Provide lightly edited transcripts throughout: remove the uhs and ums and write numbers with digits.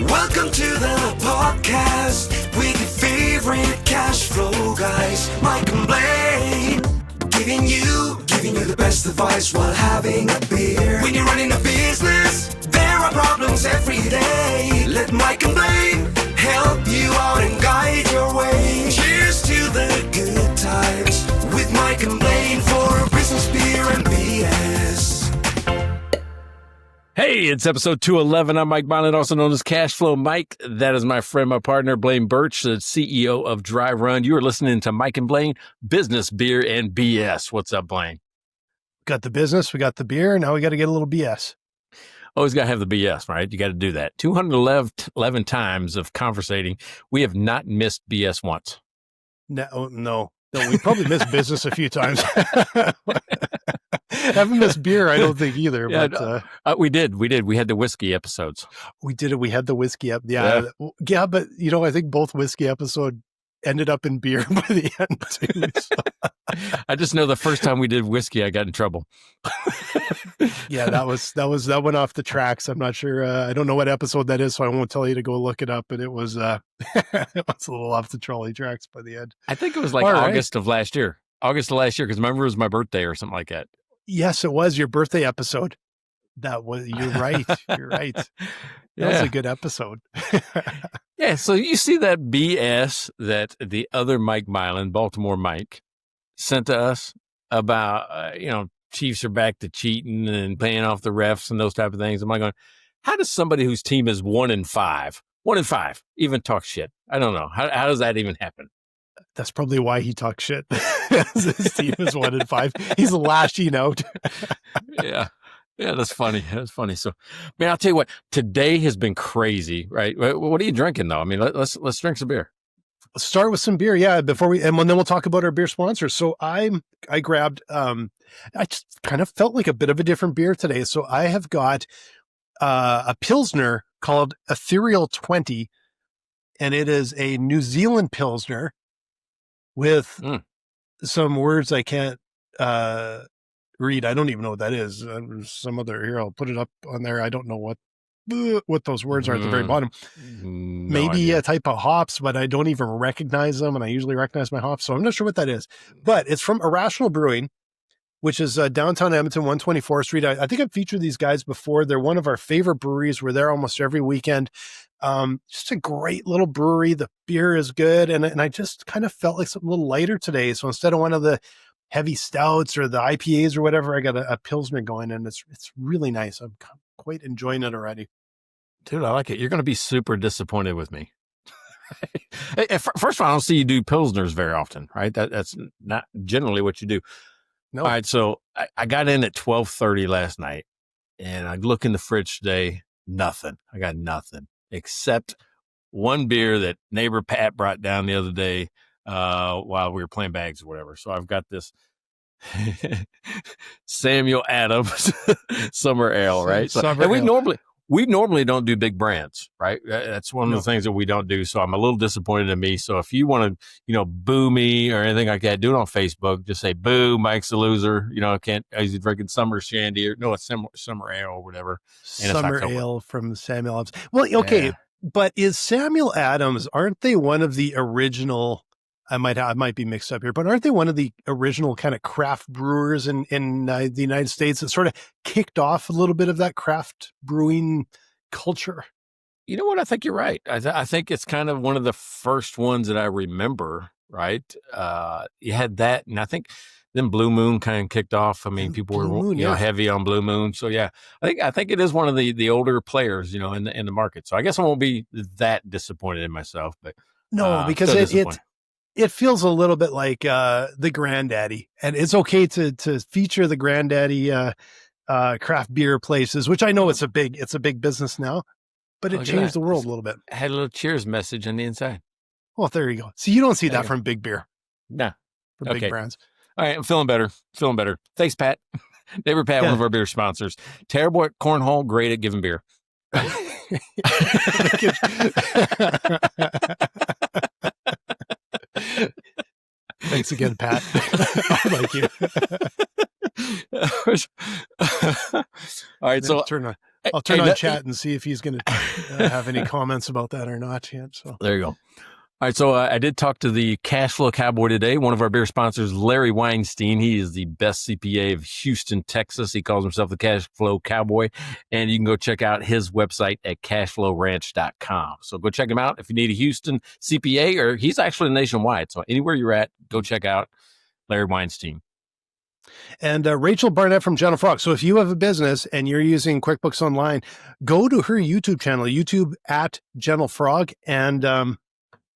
Welcome to the podcast with your favorite cash flow guys, Mike and Blaine. Giving you the best advice while having a beer. When you're running a business, there are problems every day. Let Mike and Blaine help you out and guide your way. Cheers to the good times with Mike and Blaine for business, beer, and BS. Hey, it's episode 211. I'm Mike Bonnet, also known as Cashflow Mike. That is my friend, my partner, Blaine Birch, the CEO of Dry Run. You are listening to Mike and Blaine, Business, Beer, and BS. What's up, Blaine? Got the business, we got the beer, now we got to get a little BS. Always got to have the BS, right? You got to do that. 211 times of conversating. We have not missed BS once. No, we probably missed business a few times. Haven't missed beer, I don't think either. Yeah, but we did. We had the whiskey episodes. We did it. We had the whiskey up. Yeah, but I think both whiskey episode ended up in beer by the end too. So. I just know the first time we did whiskey, I got in trouble. Yeah, that went off the tracks. I'm not sure. I don't know what episode that is, so I won't tell you to go look it up. But it was it was a little off the trolley tracks by the end. I think it was like August of last year. Because remember it was my birthday or something like that. Yes, it was your birthday episode. You're right. You're right. That was a good episode. Yeah. So you see that BS that the other Mike Milan, Baltimore Mike, sent to us about, Chiefs are back to cheating and paying off the refs and those type of things. I'm like going, how does somebody whose team is 1-5, even talk shit? I don't know. How does that even happen? That's probably why he talks shit. His team is 1-5. He's lashing out. Yeah. Yeah, that's funny. That's funny. So, man, I'll tell you what, today has been crazy, right? What are you drinking though? I mean, let's drink some beer. Let's start with some beer. Yeah. And then we'll talk about our beer sponsors. So I grabbed, I just kind of felt like a bit of a different beer today. So I have got a Pilsner called Ethereal 20, and it is a New Zealand Pilsner with some words I can't read. I don't even know what that is. Some other here. I'll put it up on there. I don't know what those words are at the very bottom. Maybe a type of hops, but I don't even recognize them. And I usually recognize my hops, so I'm not sure what that is. But it's from Irrational Brewing, which is downtown Edmonton, 124th Street. I think I've featured these guys before. They're one of our favorite breweries. We're there almost every weekend. Just a great little brewery. The beer is good. And I just kind of felt like something a little lighter today. So instead of one of the heavy stouts or the IPAs or whatever, I got a Pilsner going, and it's really nice. I'm quite enjoying it already. Dude, I like it. You're going to be super disappointed with me. First of all, I don't see you do Pilsners very often, right? That's not generally what you do. No. All right. So I got in at 12:30 last night, and I look in the fridge today, nothing. I got nothing except one beer that neighbor Pat brought down the other day while we were playing bags or whatever. So I've got this Samuel Adams Summer Ale, right? We normally don't do big brands, right? That's one of the things that we don't do. So I'm a little disappointed in me. So if you want to, boo me or anything like that, do it on Facebook. Just say, boo, Mike's a loser. He's drinking summer shandy it's summer ale or whatever. And summer ale from Samuel Adams. Well, okay. But is Samuel Adams, aren't they one of the original, I might be mixed up here, but aren't they one of the original kind of craft brewers in the United States that sort of kicked off a little bit of that craft brewing culture? You know what? I think you're right. I think it's kind of one of the first ones that I remember, right? You had that, and I think then Blue Moon kind of kicked off. I mean, people were heavy on Blue Moon. So yeah, I think it is one of the older players, in the market. So I guess I won't be that disappointed in myself, but no, because it feels a little bit like the Granddaddy, and it's okay to feature the Granddaddy craft beer places, which I know it's a big business now, but it changed the world a little bit. Had a little cheers message on the inside. Well, there you go. So you don't see that from big beer. No. From big brands. All right. I'm feeling better. Thanks, Pat. Neighbor Pat, one of our beer sponsors. Terrible at cornhole, great at giving beer. Thanks again, Pat. I like you. All right. So turn I'll turn on chat and see if he's going to have any comments about that or not yet. So there you go. All right, so I did talk to the Cash Flow Cowboy today, one of our beer sponsors, Larry Weinstein. He is the best CPA of Houston, Texas. He calls himself the Cash Flow Cowboy, and you can go check out his website at cashflowranch.com. So go check him out if you need a Houston CPA, or he's actually nationwide. So anywhere you're at, go check out Larry Weinstein. And Rachel Barnett from Gentle Frog. So if you have a business and you're using QuickBooks Online, go to her YouTube channel, YouTube at Gentle Frog, and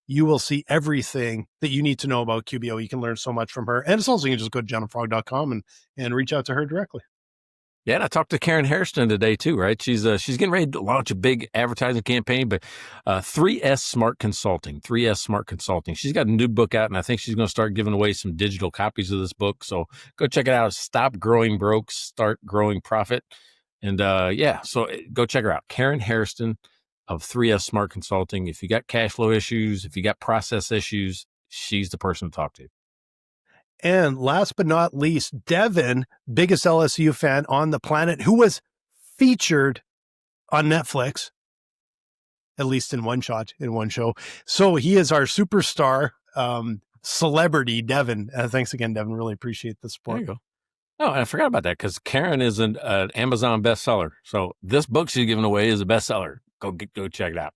you will see everything that you need to know about QBO. You can learn so much from her. And it's also, you can just go to gentlefrog.com and reach out to her directly. Yeah, and I talked to Karen Hairston today too, right? She's getting ready to launch a big advertising campaign, but 3S Smart Consulting. She's got a new book out, and I think she's going to start giving away some digital copies of this book. So go check it out. Stop Growing Broke, Start Growing Profit. And so go check her out. Karen Hairston of 3S Smart Consulting. If you got cash flow issues, if you got process issues, she's the person to talk to. And last but not least, Devin, biggest LSU fan on the planet, who was featured on Netflix, at least in one show. So he is our superstar celebrity, Devin. Thanks again, Devin. Really appreciate the support. There you go. Oh, and I forgot about that because Karen is an Amazon bestseller. So this book she's giving away is a bestseller. Go check it out.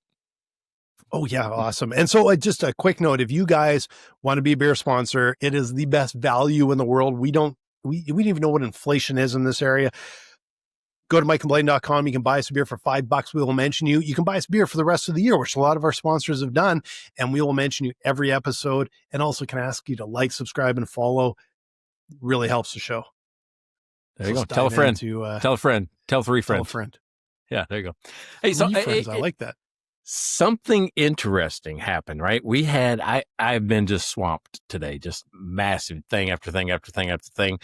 Oh, yeah. Awesome. And so just a quick note, if you guys want to be a beer sponsor, it is the best value in the world. We don't even know what inflation is in this area. Go to mikeandblaine.com. You can buy us a beer for $5. We will mention you. You can buy us beer for the rest of the year, which a lot of our sponsors have done. And we will mention you every episode. And also can ask you to like, subscribe, and follow. It really helps the show. There you go. Tell a friend. Tell a friend. Tell 3 friends. Tell a friend. Yeah, there you go. Hey, so friends, I like that. Something interesting happened, right? I've been just swamped today, just massive thing after thing after thing after thing.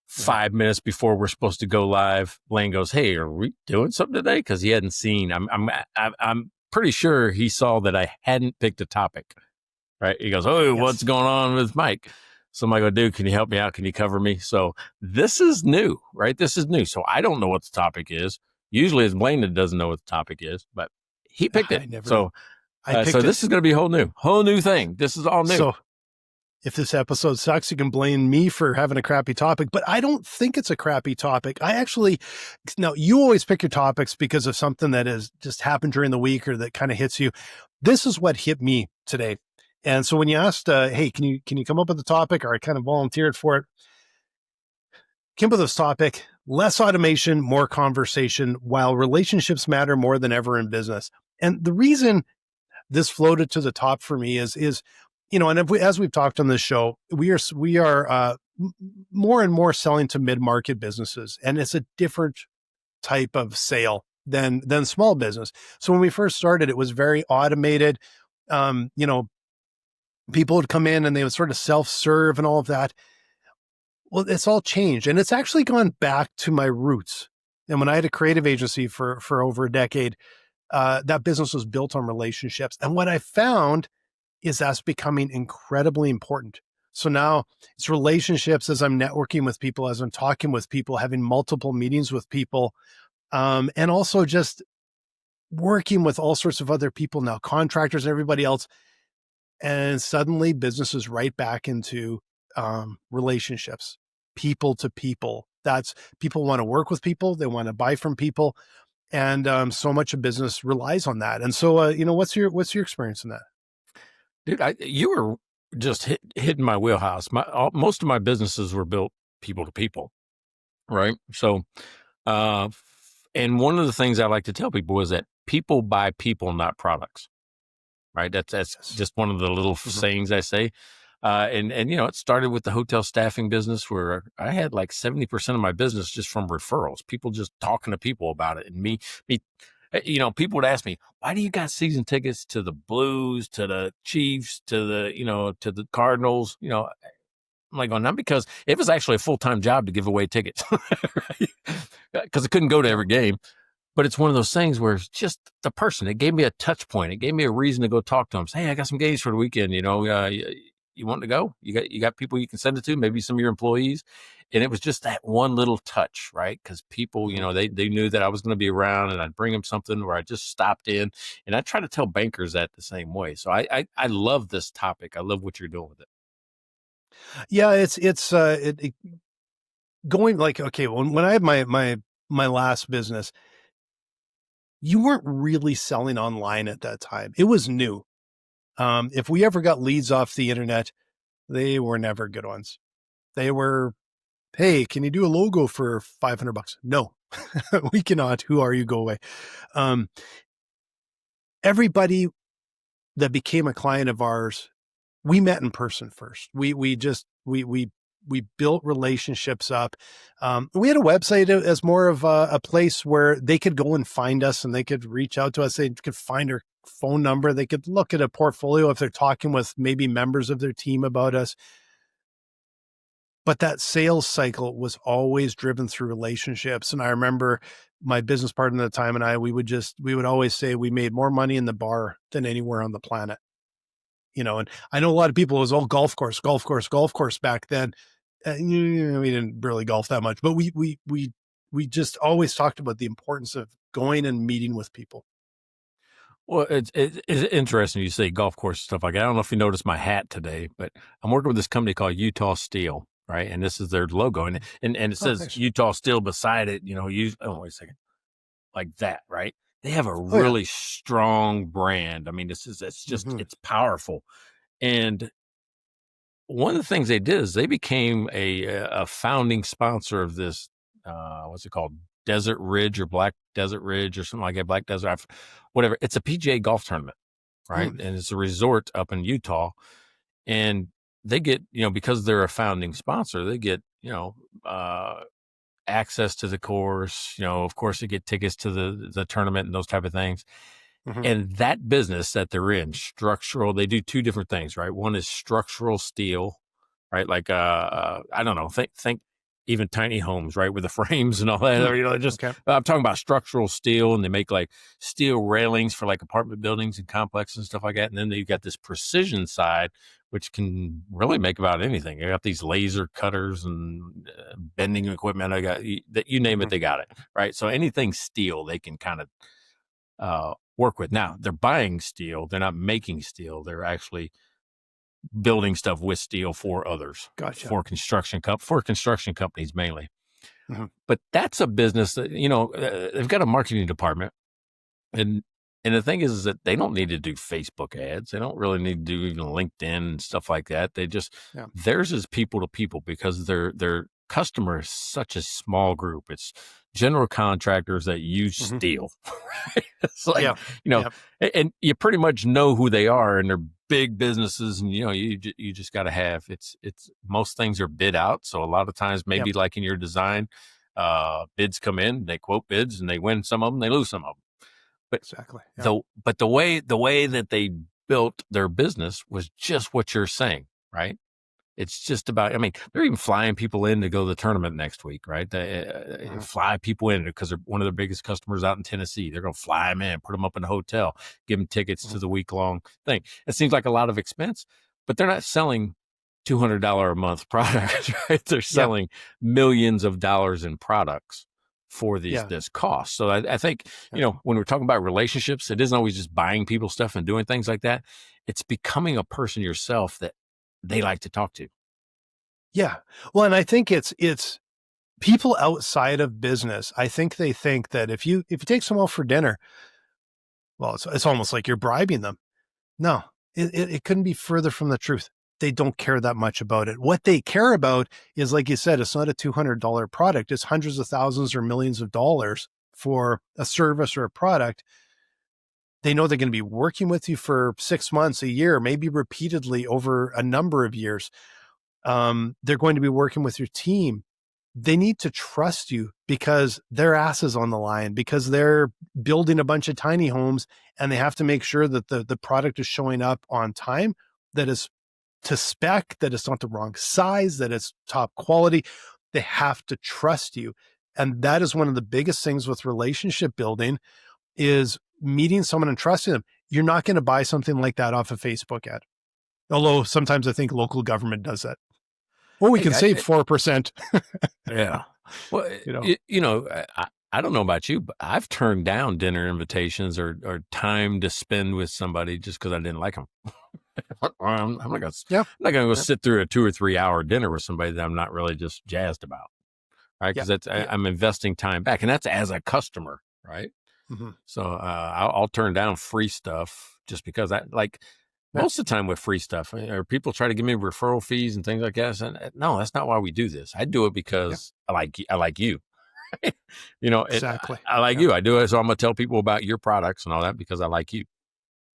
5 minutes before we're supposed to go live, Blaine goes, "Hey, are we doing something today?" Because he hadn't seen. I'm pretty sure he saw that I hadn't picked a topic, right? He goes, "Oh, yes. What's going on with Mike?" So I'm like, "Oh, dude, can you help me out? Can you cover me?" So this is new, right? This is new. So I don't know what the topic is. Usually it's Blaine that doesn't know what the topic is, but he picked it. So this is going to be a whole new thing. This is all new. So if this episode sucks, you can blame me for having a crappy topic, but I don't think it's a crappy topic. Now you always pick your topics because of something that has just happened during the week or that kind of hits you. This is what hit me today. And so when you asked, hey, can you come up with a topic, or I kind of volunteered for it, came up with this topic: less automation, more conversation, while relationships matter more than ever in business. And the reason this floated to the top for me is, and as we've talked on this show, we are more and more selling to mid-market businesses, and it's a different type of sale than small business. So when we first started, it was very automated. People would come in and they would sort of self-serve and all of that. Well, it's all changed, and it's actually gone back to my roots. And when I had a creative agency for over a decade, that business was built on relationships. And what I found is that's becoming incredibly important. So now it's relationships as I'm networking with people, as I'm talking with people, having multiple meetings with people, and also just working with all sorts of other people now, contractors and everybody else. And suddenly business is right back into relationships, people to people. That's people want to work with people. They want to buy from people. And so much of business relies on that. And so, what's your experience in that? Dude, you were just hitting my wheelhouse. Most of my businesses were built people to people, right? So, and one of the things I like to tell people is that people buy people, not products, right? That's just one of the little sayings I say. And it started with the hotel staffing business, where I had like 70% of my business just from referrals, people just talking to people about it. And me, people would ask me, "Why do you got season tickets to the Blues, to the Chiefs, to the Cardinals?" I'm like, "Oh, not because it was actually a full-time job to give away tickets, right? Because I couldn't go to every game." But it's one of those things where it's just the person. It gave me a touch point. It gave me a reason to go talk to them. Say, "Hey, I got some games for the weekend. you want to go? You got people you can send it to, maybe some of your employees. And it was just that one little touch, right? Because people, Mhm. they knew that I was going to be around, and I'd bring them something where I just stopped in. And I try to tell bankers that the same way. So I love this topic. I love what you're doing with it. Yeah, it going like, okay, when I had my last business, you weren't really selling online at that time. It was new. If we ever got leads off the internet, they were never good ones. They were, hey, can you do a logo for $500? No, we cannot. Who are you? Go away. Um, Everybody that became a client of ours, we met in person first. We built relationships up. We had a website as more of a place where they could go and find us, and they could reach out to us. They could find our phone number. They could look at a portfolio if they're talking with maybe members of their team about us. But that sales cycle was always driven through relationships. And I remember my business partner at the time and we would always say we made more money in the bar than anywhere on the planet. And I know a lot of people, it was all golf course back then. We didn't really golf that much, but we just always talked about the importance of going and meeting with people. Well, it's interesting you say golf course stuff like that. I don't know if you noticed my hat today, but I'm working with this company called Utah Steel, right? And this is their logo, and it Oh, says thanks. Utah Steel beside it. Oh, wait a second, like that, right? They have a Oh yeah. really strong brand. I mean, Mm-hmm. it's powerful. And one of the things they did is they became a founding sponsor of this, what's it called? Desert Ridge or Black Desert Ridge or something like that. Black Desert, whatever. It's a PGA golf tournament, right? Mm. And it's a resort up in Utah. And they get, because they're a founding sponsor, they get, access to the course. Of course, they get tickets to the tournament and those type of things. Mm-hmm. And that business that they're in, structural, they do two different things, right? One is structural steel, right? Like, I don't know, think even tiny homes, right? With the frames and all that, Mm. just, Okay. I'm talking about structural steel, and they make like steel railings for like apartment buildings and complexes and stuff like that. And then they've got this precision side, which can really make about anything. They got these laser cutters and bending equipment. You name it, Mm-hmm. they got it, right? So anything steel, they can kind of, work with. Now they're buying steel. They're not making steel. They're actually building stuff with steel for others, Gotcha. for construction companies mainly. Mm-hmm. But that's a business that, they've got a marketing department, and the thing is that they don't need to do Facebook ads. They don't really need to do even LinkedIn and stuff like that. Yeah. Theirs is people to people, because their customer is such a small group. It's general contractors that use Mm-hmm. steel. Right? It's like, Yeah. Yep. and you pretty much know who they are, and they're big businesses, and you just got to have, it's most things are bid out. So a lot of times, maybe Yep. like in your design, bids come in, they quote bids, and they win some of them, they lose some of them. But Exactly. Yeah. the way that they built their business was just what you're saying, right? It's just about, I mean, they're even flying people in to go to the tournament next week, right? They Mm-hmm. fly people in because they're one of their biggest customers out in Tennessee. They're going to fly them in, put them up in a hotel, give them tickets Mm-hmm. to the week-long thing. It seems like a lot of expense, but they're not selling $200 a month products, right? They're selling millions of dollars in products for Yeah. this cost. So I think, Yeah. when we're talking about relationships, it isn't always just buying people stuff and doing things like that. It's becoming a person yourself that they like to talk to. Yeah. Well, and I think it's people outside of business. I think they think that if you take someone out for dinner, well, it's almost like you're bribing them. No, it couldn't be further from the truth. They don't care that much about it. What they care about is, like you said, it's not a $200 product. It's hundreds of thousands or millions of dollars for a service or a product. They know they're going to be working with you for 6 months, a year, maybe repeatedly over a number of years. They're going to be working with your team. They need to trust you because their ass is on the line, because they're building a bunch of tiny homes, and they have to make sure that the product is showing up on time, that is to spec, that it's not the wrong size, that it's top quality. They have to trust you. And that is one of the biggest things with relationship building, is meeting someone and trusting them. You're not going to buy something like that off a Facebook ad. Although sometimes I think local government does that. Well, we can save 4%. Yeah. Well, I don't know about you, but I've turned down dinner invitations or time to spend with somebody just because I didn't like them. I'm not gonna go sit through a 2 or 3 hour dinner with somebody that I'm not really just jazzed about, right? Because I'm investing time back, and that's as a customer, right? Mm-hmm. So I'll turn down free stuff just because most of the time with free stuff, or people try to give me referral fees and things like that. And no, that's not why we do this. I do it because I like you. Exactly. I like you. I do it. So I'm going to tell people about your products and all that because I like you.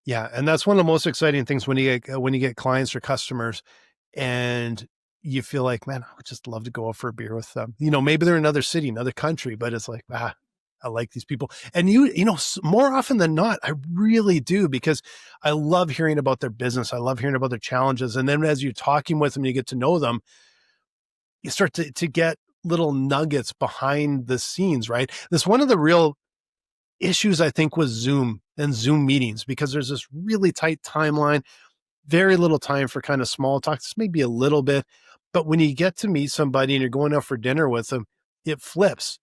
Yeah. And that's one of the most exciting things when you get clients or customers and you feel like, man, I would just love to go out for a beer with them. Maybe they're in another city, another country, but it's like, I like these people. And more often than not, I really do, because I love hearing about their business. I love hearing about their challenges. And then as you're talking with them, you get to know them, you start to get little nuggets behind the scenes, right? That's one of the real issues, I think, with Zoom and Zoom meetings, because there's this really tight timeline, very little time for kind of small talks, maybe a little bit. But when you get to meet somebody and you're going out for dinner with them, it flips.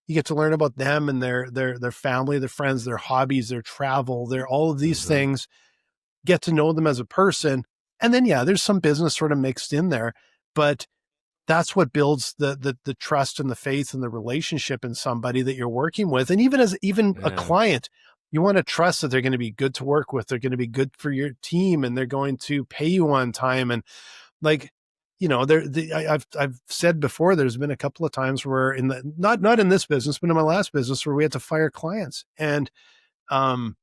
You get to learn about them and their family, their friends, their hobbies, their travel, their all of these things, get to know them as a person. And then, there's some business sort of mixed in there, but that's what builds the trust and the faith and the relationship in somebody that you're working with. And even a client, you want to trust that they're going to be good to work with. They're going to be good for your team, and they're going to pay you on time. And I've said before, there's been a couple of times where not in this business, but in my last business, where we had to fire clients. And, that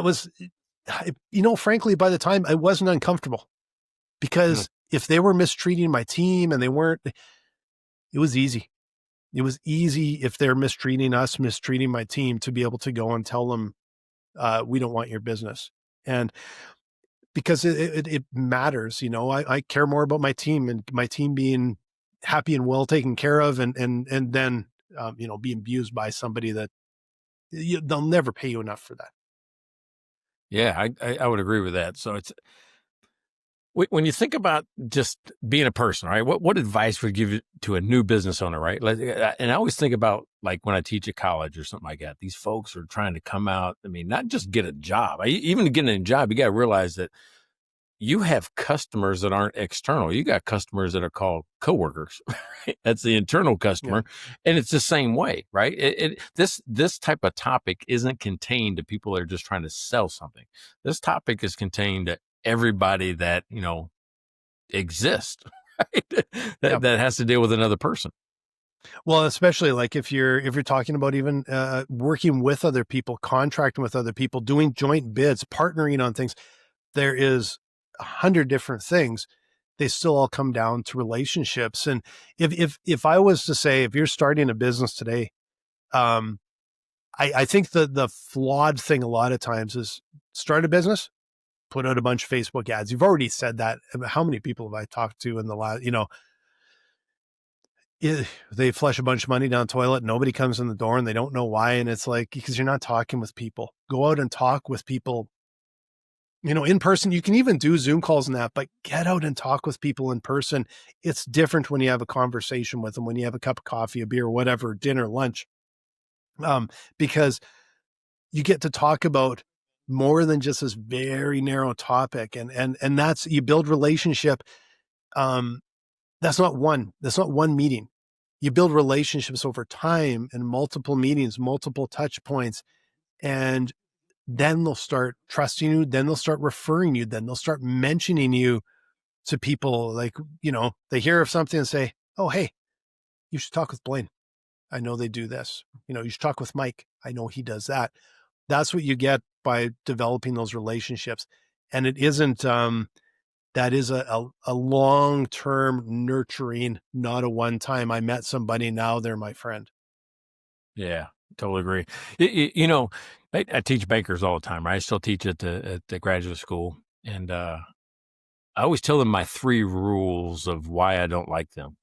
was, frankly, by the time I wasn't uncomfortable, because if they were mistreating my team and they weren't, it was easy. It was easy if they're mistreating us, mistreating my team, to be able to go and tell them, we don't want your business. And because it matters, I care more about my team and my team being happy and well taken care of, and then, being abused by somebody that they'll never pay you enough for that. Yeah, I would agree with that. So it's, when you think about just being a person, right? What advice would you give to a new business owner, right? And I always think about, like, when I teach at college or something like that, these folks are trying to come out. I mean, not just get a job. Even to get a job, you got to realize that you have customers that aren't external. You got customers that are called coworkers. Right? That's the internal customer. Yeah. And it's the same way, right? This type of topic isn't contained to people that are just trying to sell something. This topic is contained to everybody that, exists, right? that has to deal with another person. Well, especially like if you're talking about even working with other people, contracting with other people, doing joint bids, partnering on things, there is 100 different things. They still all come down to relationships. And if I was to say, if you're starting a business today, I think the flawed thing a lot of times is start a business, put out a bunch of Facebook ads. You've already said that. How many people have I talked to in the last, they flush a bunch of money down the toilet. Nobody comes in the door and they don't know why. And it's like, because you're not talking with people. Go out and talk with people, in person. You can even do Zoom calls and that, but get out and talk with people in person. It's different when you have a conversation with them, when you have a cup of coffee, a beer, whatever, dinner, lunch, because you get to talk about more than just this very narrow topic. And that's, you build relationship. That's not one meeting. You build relationships over time and multiple meetings, multiple touch points, and then they'll start trusting you. Then they'll start referring you. Then they'll start mentioning you to people. Like, they hear of something and say, oh, hey, you should talk with Blaine. I know they do this. You should talk with Mike. I know he does that. That's what you get by developing those relationships. And it isn't, that is a long-term nurturing, not a one-time, I met somebody, now they're my friend. Yeah, totally agree. I teach bankers all the time, right? I still teach at the graduate school. And I always tell them my 3 rules of why I don't like them.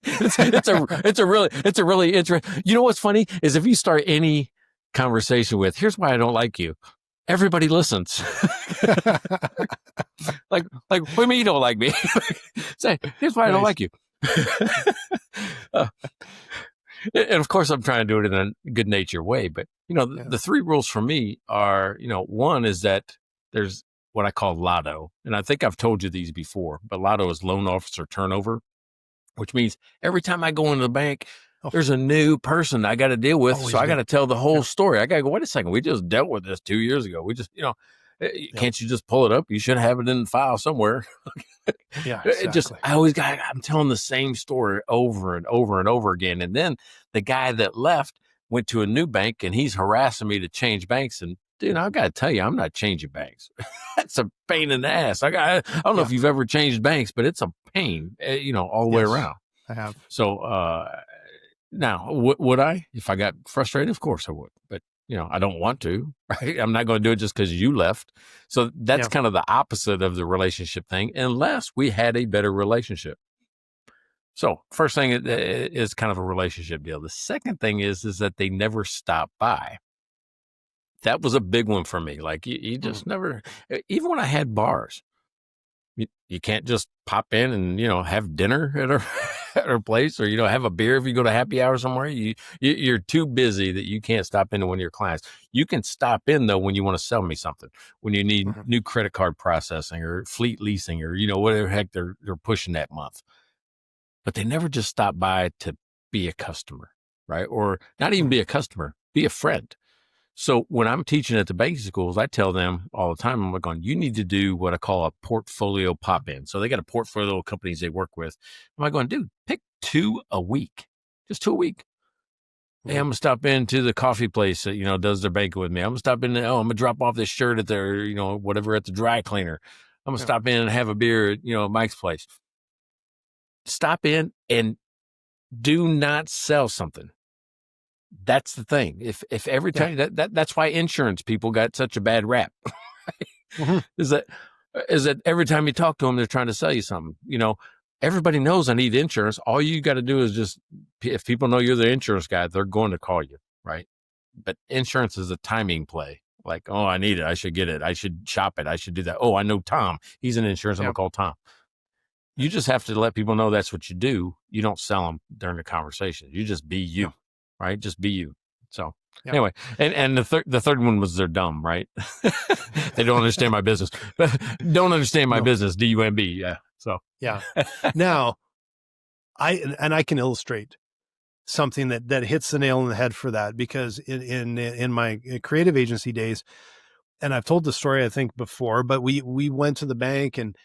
It's really interesting. What's funny is if you start any conversation with, here's why I don't like you. everybody listens. like, what do you mean you don't like me? Say, here's why I don't like you. And of course, I'm trying to do it in a good natured way. But, the three rules for me are, one is that there's what I call LOTO. And I think I've told you these before, but LOTO is loan officer turnover, which means every time I go into the bank, there's a new person I got to deal with. So I got to tell the whole story. I got to go, wait a second. We just dealt with this 2 years ago. We just, can't you just pull it up? You should have it in the file somewhere. Yeah, exactly. I'm telling the same story over and over and over again. And then the guy that left went to a new bank and he's harassing me to change banks. And dude, I've got to tell you, I'm not changing banks. That's a pain in the ass. I don't know if you've ever changed banks, but it's a pain, all the way around. I have. So, now, would I? If I got frustrated, of course I would. But, I don't want to, right? I'm not going to do it just because you left. So that's kind of the opposite of the relationship thing, unless we had a better relationship. So first thing is kind of a relationship deal. The second thing is that they never stop by. That was a big one for me. Like you just never, even when I had bars, you can't just pop in and, have dinner at our place, or, have a beer if you go to happy hour somewhere. You're too busy that you can't stop into one of your clients. You can stop in, though, when you want to sell me something, when you need new credit card processing or fleet leasing or, whatever the heck they're pushing that month. But they never just stop by to be a customer, right? Or not even be a customer, be a friend. So when I'm teaching at the banking schools, I tell them all the time, I'm like, you need to do what I call a portfolio pop-in. So they got a portfolio of companies they work with. I'm like going, dude, pick 2 a week, just 2 a week. Hey, I'm going to stop into the coffee place that, does their banking with me. I'm going to stop in, I'm going to drop off this shirt at their, whatever at the dry cleaner. I'm going to stop in and have a beer at, Mike's place. Stop in and do not sell something. That's the thing. If every time that's why insurance people got such a bad rap, is that every time you talk to them, they're trying to sell you something. Everybody knows I need insurance. All you got to do is just, if people know you're the insurance guy, they're going to call you, right? But insurance is a timing play. Like, oh, I need it. I should get it. I should shop it. I should do that. Oh, I know Tom. He's in insurance. I'm going to call Tom. You just have to let people know that's what you do. You don't sell them during the conversation. You just be you. Right? Just be you. So anyway, and the third one was they're dumb, right? They don't understand my business. Don't understand my business. DUMB. Yeah. So Now, I can illustrate something that hits the nail on the head for that, because in my creative agency days, and I've told the story I think before, but we went to the bank and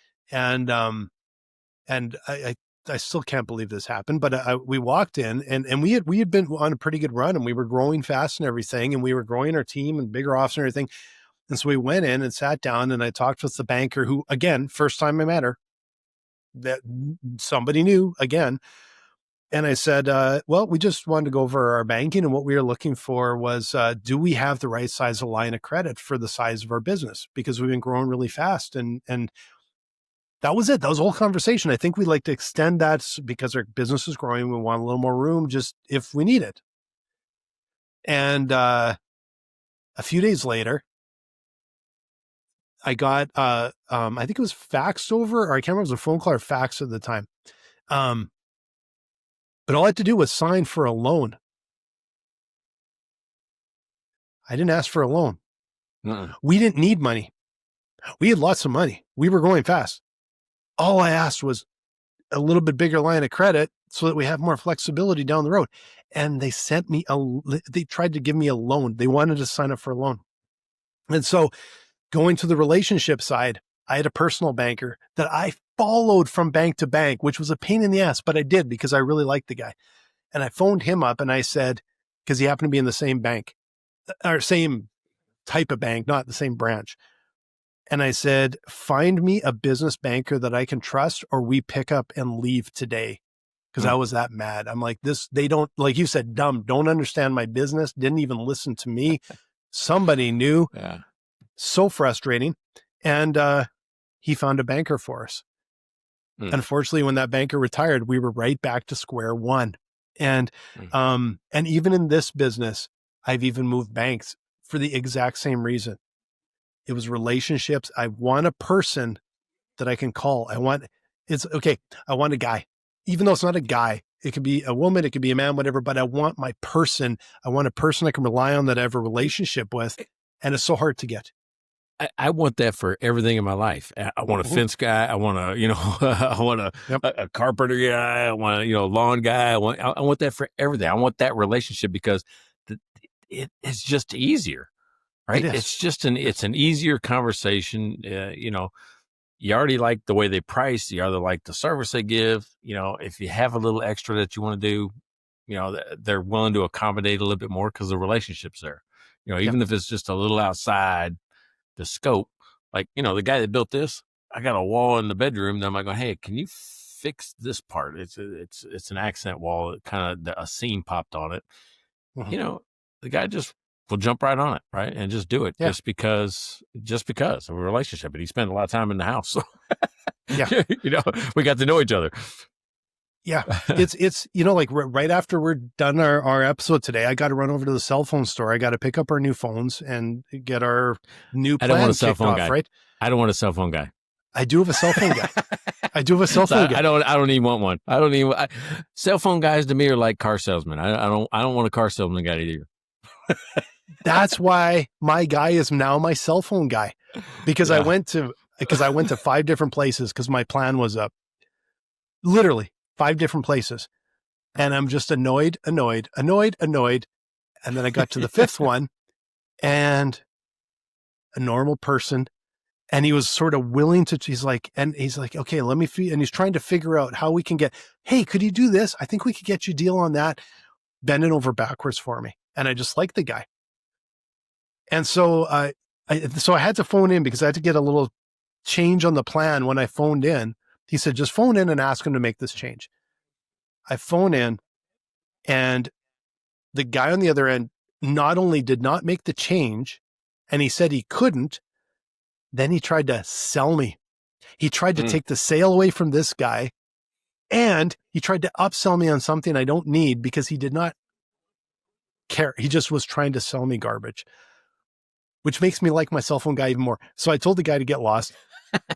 I still can't believe this happened, but we walked in and we had been on a pretty good run and we were growing fast and everything. And we were growing our team and bigger office and everything. And so we went in and sat down and I talked with the banker who, again, first time I met her, that somebody knew again. And I said, well, we just wanted to go over our banking, and what we were looking for was, do we have the right size of line of credit for the size of our business? Because we've been growing really fast. And that was it. That was the whole conversation. I think we'd like to extend that because our business is growing. We want a little more room just if we need it. And a few days later, I got, I think it was faxed over, or I can't remember if it was a phone call or fax at the time. But all I had to do was sign for a loan. I didn't ask for a loan. We didn't need money. We had lots of money. We were going fast. All I asked was a little bit bigger line of credit so that we have more flexibility down the road. And they sent me they tried to give me a loan. They wanted to sign up for a loan. And so going to the relationship side, I had a personal banker that I followed from bank to bank, which was a pain in the ass, but I did because I really liked the guy. And I phoned him up and I said, because he happened to be in the same bank or same type of bank, not the same branch. And I said, find me a business banker that I can trust, or we pick up and leave today. Because I was that mad. I'm like, they don't, like you said, dumb, don't understand my business, didn't even listen to me. Somebody knew. Yeah. So frustrating. And he found a banker for us. Unfortunately, when that banker retired, we were right back to square one. And even in this business, I've even moved banks for the exact same reason. It was relationships. I want a person that I can call. I want a guy, even though it's not a guy. It could be a woman, it could be a man, whatever, but I want my person. I want a person I can rely on that I have a relationship with. And it's so hard to get. I want that for everything in my life. I want a fence guy. I want a, I want a carpenter guy. I want a, lawn guy. I want that for everything. I want that relationship because it's just easier, right? It's just it's an easier conversation. You already like the way they price. You already like the service they give. If you have a little extra that you want to do, they're willing to accommodate a little bit more because the relationship's there. Even if it's just a little outside the scope, like, the guy that built this, I got a wall in the bedroom. Then I'm like, hey, can you fix this part? It's an accent wall. Kind of a seam popped on it. Mm-hmm. The guy just will jump right on it, right, and just do it just because of a relationship. And he spent a lot of time in the house, so we got to know each other. Yeah, it's like right after we're done our episode today, I got to run over to the cell phone store. I got to pick up our new phones and get our new plan. I don't want a cell phone off, guy. Right? I don't want a cell phone guy. I do have a cell phone guy. I don't even want one. Cell phone guys to me are like car salesmen. I don't want a car salesman guy either. That's why my guy is now my cell phone guy, because I went to 5 different places because my plan was literally 5 different places. And I'm just annoyed. And then I got to the 5th one and a normal person. And he was sort of willing to, he's like, okay, let me and he's trying to figure out how we can hey, could you do this? I think we could get you a deal on that. Bending over backwards for me. And I just like the guy. And so I had to phone in because I had to get a little change on the plan. When I phoned in, he said, just phone in and ask him to make this change. I phone in, and the guy on the other end not only did not make the change, and he said he couldn't, then he tried to sell me. He tried to take the sale away from this guy, and he tried to upsell me on something I don't need because he did not care. He just was trying to sell me garbage, which makes me like my cell phone guy even more. So I told the guy to get lost,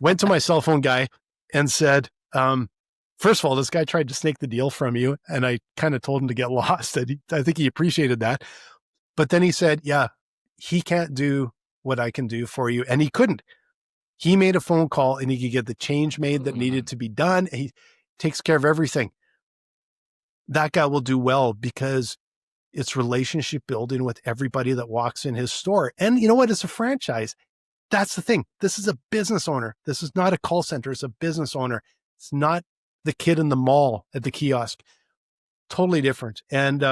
went to my cell phone guy and said, first of all, this guy tried to snake the deal from you. And I kind of told him to get lost. I think he appreciated that. But then he said, yeah, he can't do what I can do for you. And he couldn't. He made a phone call and he could get the change made that needed to be done. He takes care of everything. That guy will do well because it's relationship building with everybody that walks in his store. And you know what? It's a franchise. That's the thing. This is a business owner. This is not a call center. It's a business owner. It's not the kid in the mall at the kiosk. Totally different. And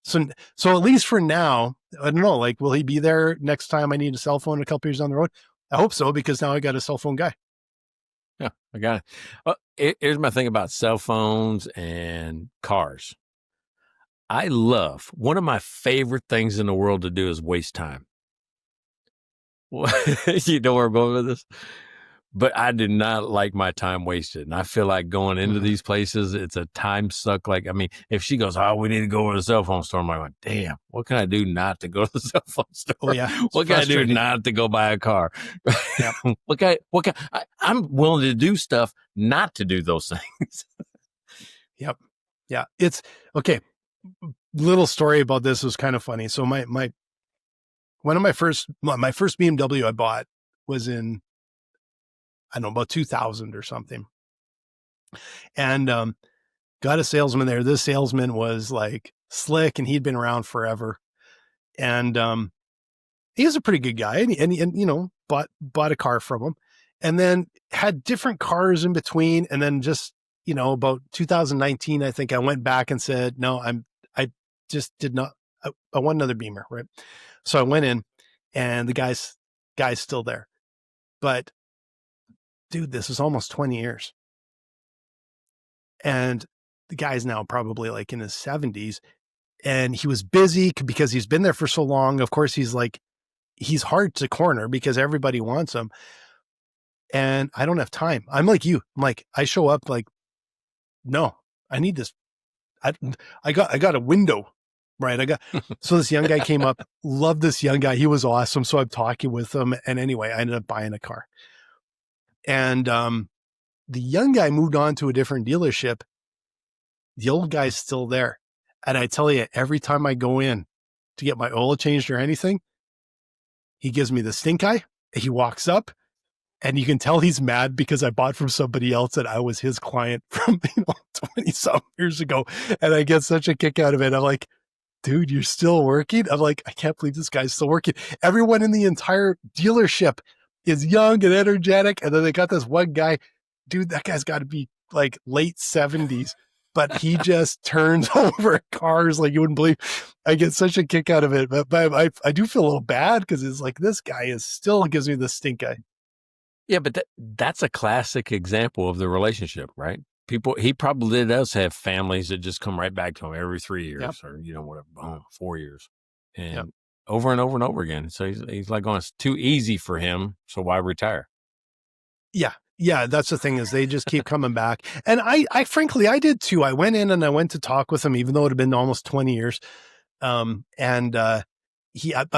so at least for now, I don't know, like, will he be there next time I need a cell phone a couple years down the road? I hope so, because now I got a cell phone guy. Yeah, I got it. Well, here's my thing about cell phones and cars. One of my favorite things in the world to do is waste time. You know where I'm going with this? But I do not like my time wasted. And I feel like going into these places, it's a time suck. Like, I mean, if she goes, we need to go to the cell phone store, I'm like, damn, what can I do not to go to the cell phone store? Oh, yeah. What can I do not to go buy a car? Yep. I'm willing to do stuff not to do those things. Yep. Yeah. It's okay. Little story about this was kind of funny. So my first BMW I bought was in, I don't know, about 2000 or something. And got a salesman there. This salesman was like slick and he'd been around forever. And he was a pretty good guy and you know, bought a car from him and then had different cars in between. And then just, you know, about 2019, I think I went back and said, no, I just did not, I want another Beamer. Right. So I went in and the guy's still there, but dude, this is almost 20 years. And the guy's now probably like in his 70s and he was busy because he's been there for so long. Of course, he's hard to corner because everybody wants him. And I don't have time. I'm like you. I'm like, I show up like, no, I need this. I got a window Right. So this young guy came up, loved this young guy. He was awesome. So I'm talking with him. And anyway, I ended up buying a car. And the young guy moved on to a different dealership. The old guy's still there. And I tell you, every time I go in to get my oil changed or anything, he gives me the stink eye. He walks up and you can tell he's mad because I bought from somebody else and I was his client from 20 some years ago. And I get such a kick out of it. I'm like, dude, you're still working? I'm like, I can't believe this guy's still working. Everyone in the entire dealership is young and energetic. And then they got this one guy, dude, that guy's got to be like late 70s, but he just turns over cars like you wouldn't believe. I get such a kick out of it. But I do feel a little bad because it's like, this guy is still gives me the stink eye. Yeah, but that's a classic example of the relationship, right? He probably does have families that just come right back to him every 3 years or, whatever, 4 years and over and over and over again. So he's like, going, it's too easy for him. So why retire? Yeah. Yeah. That's the thing is they just keep coming back. And I frankly, I did too. I went in and I went to talk with him, even though it had been almost 20 years. I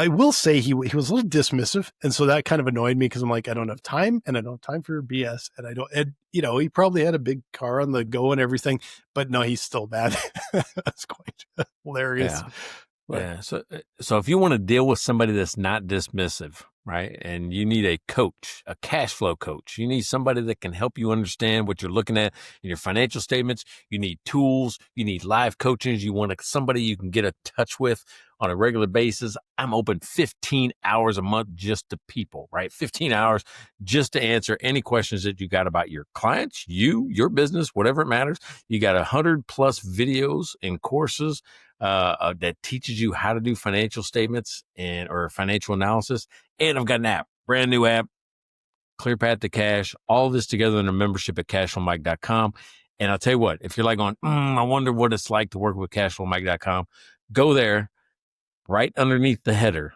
will say he was a little dismissive. And so that kind of annoyed me because I'm like, I don't have time and I don't have time for BS. And he probably had a big car on the go and everything, but no, he's still bad. That's quite hilarious. Yeah. So if you want to deal with somebody that's not dismissive, right, and you need a coach, a cash flow coach, you need somebody that can help you understand what you're looking at in your financial statements. You need tools. You need live coaching. You want somebody you can get in touch with on a regular basis. I'm open 15 hours a month just to people, right? 15 hours just to answer any questions that you got about your clients, your business, whatever it matters. You got 100 plus videos and courses that teaches you how to do financial statements or financial analysis. And I've got an app, brand new app, Clear Path to Cash, all this together in a membership at cashflowmike.com. And I'll tell you what, if you're like going, I wonder what it's like to work with cashflowmike.com, go there. Right underneath the header,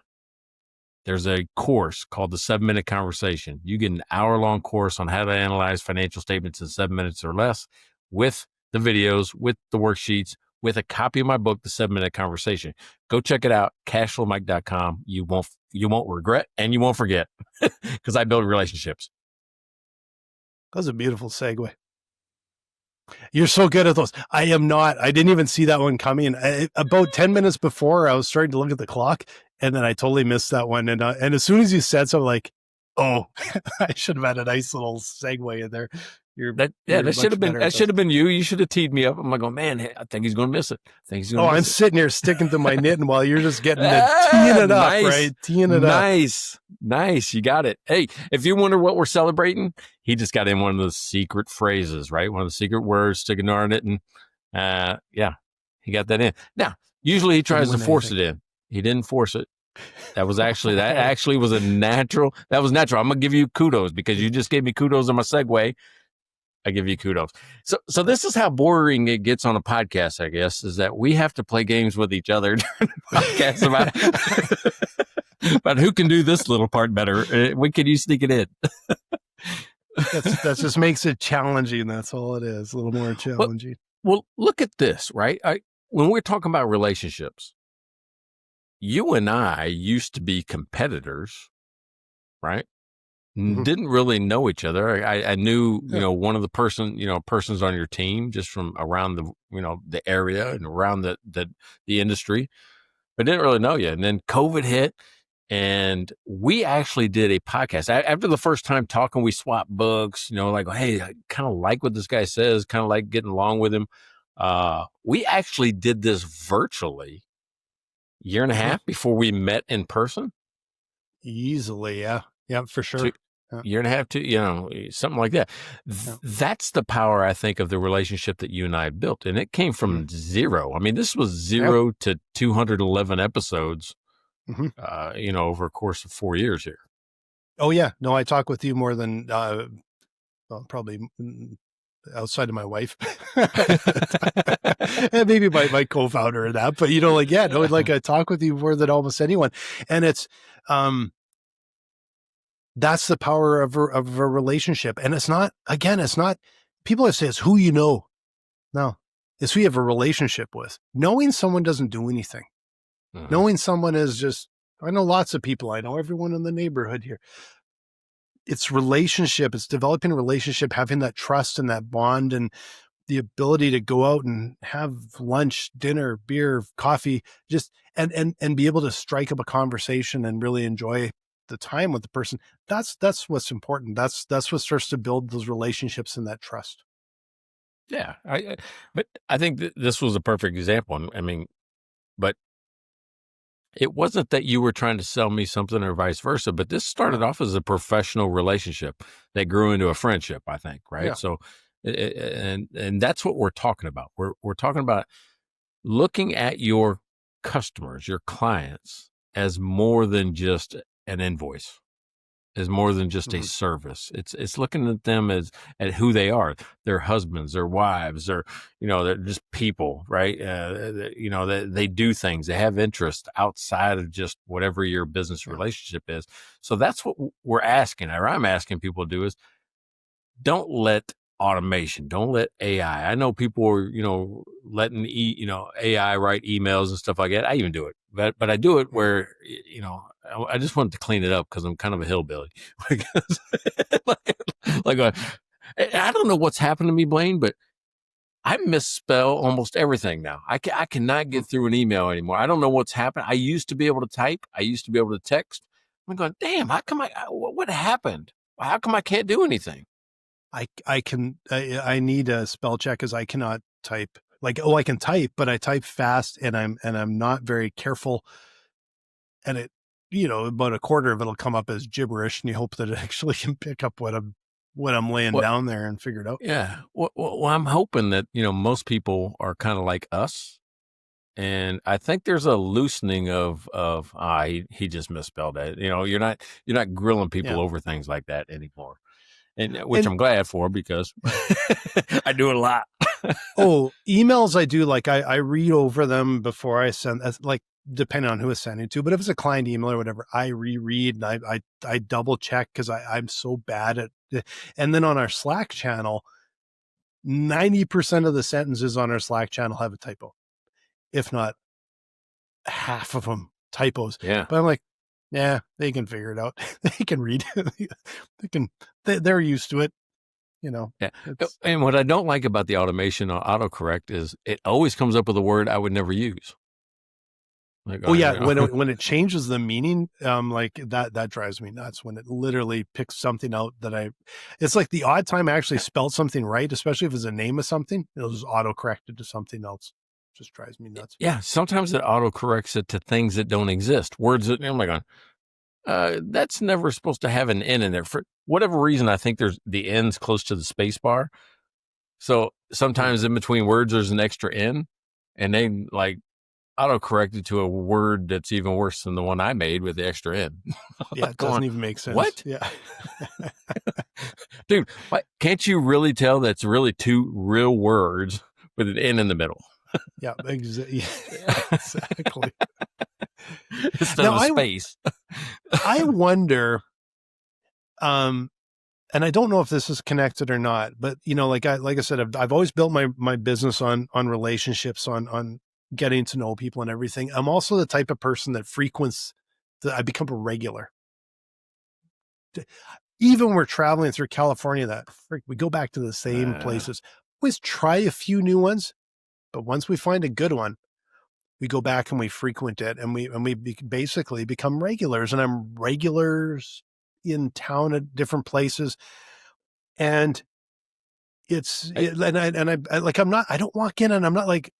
there's a course called the 7-Minute Conversation. You get an hour-long course on how to analyze financial statements in 7 minutes or less with the videos, with the worksheets, with a copy of my book, The 7-Minute Conversation. Go check it out, cashflowmike.com. You won't regret and you won't forget because I build relationships. That was a beautiful segue. You're so good at those. I am not. I didn't even see that one coming. About 10 minutes before, I was starting to look at the clock, and then I totally missed that one. And as soon as you said so, I'm like, oh, I should have had a nice little segue in there. That should have been you. You should have teed me up. I'm like, oh man, I think he's going to miss it. I'm sitting here sticking to my knitting while you're just getting teeing it up, right? Teeing it up. Nice. You got it. Hey, if you wonder what we're celebrating, he just got in one of those secret phrases, right? One of the secret words, sticking to our knitting. He got that in. Now, usually he tries to force it in. He didn't force it. That was natural. That was natural. I'm going to give you kudos because you just gave me kudos on my segue. I give you kudos. So this is how boring it gets on a podcast, I guess, is that we have to play games with each other during the podcast about who can do this little part better. When can you sneak it in? That just makes it challenging. That's all it is. A little more challenging. Well, look at this, right? When we're talking about relationships, you and I used to be competitors, right? Mm-hmm. Didn't really know each other. I knew, one of the persons on your team just from around the area and around the industry, but didn't really know you. And then COVID hit and we actually did a podcast. After the first time talking, we swapped books, like, hey, I kind of like what this guy says, kind of like getting along with him. We actually did this virtually a year and a half before we met in person. Easily. Yeah. Yeah, for sure. Year and a half to, something like that. That's the power, I think, of the relationship that you and I built. And it came from zero. I mean, this was 0 to 211 episodes, over a course of 4 years here. Oh, yeah. No, I talk with you more than, probably outside of my wife and maybe my co-founder and that, but I talk with you more than almost anyone. And it's, that's the power of a relationship. And it's not people say it's who you know. No, it's who you have a relationship with. Knowing someone doesn't do anything. Mhm. Knowing someone is just, I know lots of people. I know everyone in the neighborhood here. It's relationship. It's developing a relationship, having that trust and that bond and the ability to go out and have lunch, dinner, beer, coffee, just, and be able to strike up a conversation and really enjoy the time with the person. That's what's important. That's what starts to build those relationships and that trust. Yeah. But I think this was a perfect example. I mean, but it wasn't that you were trying to sell me something or vice versa, but this started No. off as a professional relationship that grew into a friendship, I think, right? Yeah. So, and that's what we're talking about. We're talking about looking at your customers, your clients, as more than just an invoice, as more than just a Mhm. service. It's looking at them as at who they are, their husbands, their wives, they're they're just people, right? They do things, they have interest outside of just whatever your business Yeah. relationship is. So that's what we're asking, or I'm asking people to do is don't let automation, don't let AI. I know people are, letting AI write emails and stuff like that. I even do it, but I do it Yeah. where, I just wanted to clean it up because I'm kind of a hillbilly. Because, like, I don't know what's happened to me, Blaine, but I misspell almost everything now. I cannot Mm. get through an email anymore. I don't know what's happened. I used to be able to type. I used to be able to text. I'm going, damn, how come what happened? How come I can't do anything? I need a spell check because I cannot type. Like, oh, I can type, but I type fast and I'm not very careful. And about a quarter of it'll come up as gibberish, and you hope that it actually can pick up what I'm laying Well, down there and figure it out. yeah. Well, I'm hoping that, most people are kind of like us. And I think there's a loosening of he just misspelled that. You're not grilling people Yeah. over things like that anymore. And which And I'm glad for because I do it a lot. oh, emails I do, like I read over them before I send, like depending on who it's sending to, but if it's a client email or whatever, I reread and I double check because I'm so bad at and then on our Slack channel, 90% of the sentences on our Slack channel have a typo, if not half of them typos. Yeah. But I'm like, yeah, they can figure it out. They can read. They can. They're used to it. Yeah. It's And what I don't like about the automation or autocorrect is it always comes up with a word I would never use. Like, oh yeah, when it changes the meaning, like that drives me nuts. When it literally picks something out it's like the odd time I actually spelled something right, especially if it's a name of something, it'll just autocorrect it to something else. It just drives me nuts. yeah, sometimes it autocorrects it to things that don't exist. Words that I'm like, that's never supposed to have an N in there. For whatever reason, I think there's the N's close to the space bar. So Hmm. sometimes in between words, there's an extra N, and they like autocorrect it to a word that's even worse than the one I made with the extra N. Yeah, it Going, doesn't even make sense. what? Yeah. Dude, what? Can't you really tell that's really two real words with an N in the middle Yeah, yeah, exactly. instead Now of a space? I wonder, um, and I don't know if this is connected or not, but like I said, I've always built my business on relationships, on getting to know people and everything. I'm also the type of person that I become a regular. Even when we're traveling through California, we go back to the same Uh, places. Always try a few new ones, but once we find a good one, we go back and we frequent it, and we basically become regulars. And I'm regulars in town at different places, and I, I like, I don't walk in and I'm not like,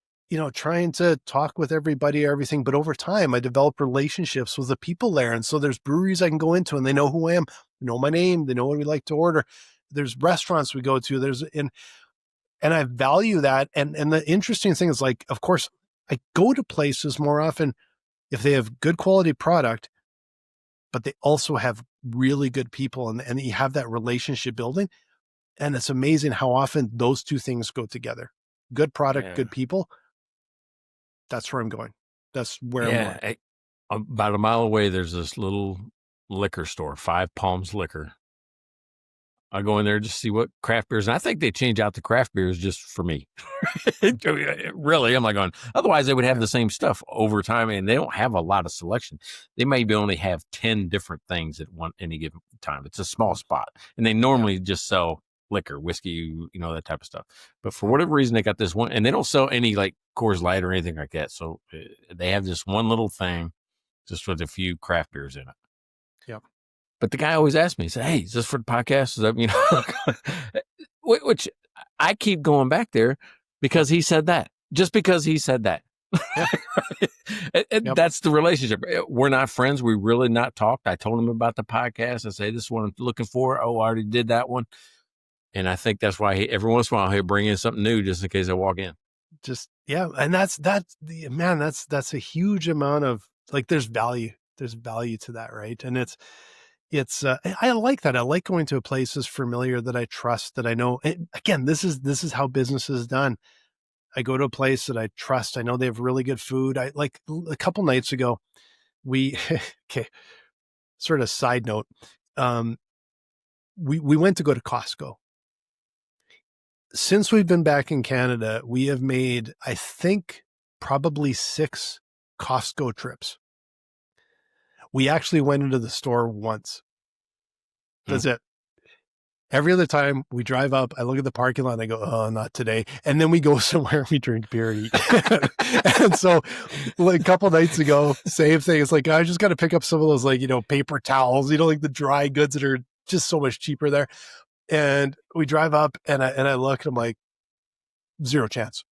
trying to talk with everybody or everything, but over time I develop relationships with the people there. And so there's breweries I can go into and they know who I am, they know my name, they know what we like to order. There's restaurants we go to, and I value that. And the interesting thing is, like, of course, I go to places more often if they have good quality product, but they also have really good people, and you have that relationship building. And it's amazing how often those two things go together. Good product, yeah, good people. That's where I'm going. That's where I'm yeah. going. About a mile away, there's this little liquor store, Five Palms Liquor. I go in there just to see what craft beers. And I think they change out the craft beers just for me. Really, I'm like going, otherwise they would have the same stuff over time, and they don't have a lot of selection. They maybe only have 10 different things at any given time. It's a small spot. And they normally just sell liquor, whiskey, that type of stuff. But for whatever reason, they got this one, and they don't sell any like Coors Light or anything like that. So they have this one little thing just with a few craft beers in it. Yep. But the guy always asks me, he said, hey, is this for the podcast? Is that, which I keep going back there because he said that, just because he said that. And that's the relationship. We're not friends. We really not talked. I told him about the podcast. I say, this is what I'm looking for. Oh, I already did that one. And I think that's why every once in a while he'll bring in something new just in case I walk in. And that's a huge amount of like, there's value to that. Right. And I like that. I like going to a place that's familiar, that I trust, that I know. And again, this is how business is done. I go to a place that I trust. I know they have really good food. I like a couple nights ago, okay, sort of side note. We went to go to Costco. Since we've been back in Canada, we have made, I think, probably 6 Costco trips. We actually went into the store once. That's it. Every other time we drive up, I look at the parking lot and I go, oh, not today. And then we go somewhere and we drink beer and eat. And so like a couple nights ago, same thing. It's like, I just got to pick up some of those, like, paper towels, like the dry goods that are just so much cheaper there. And we drive up and I look and I'm like, zero chance.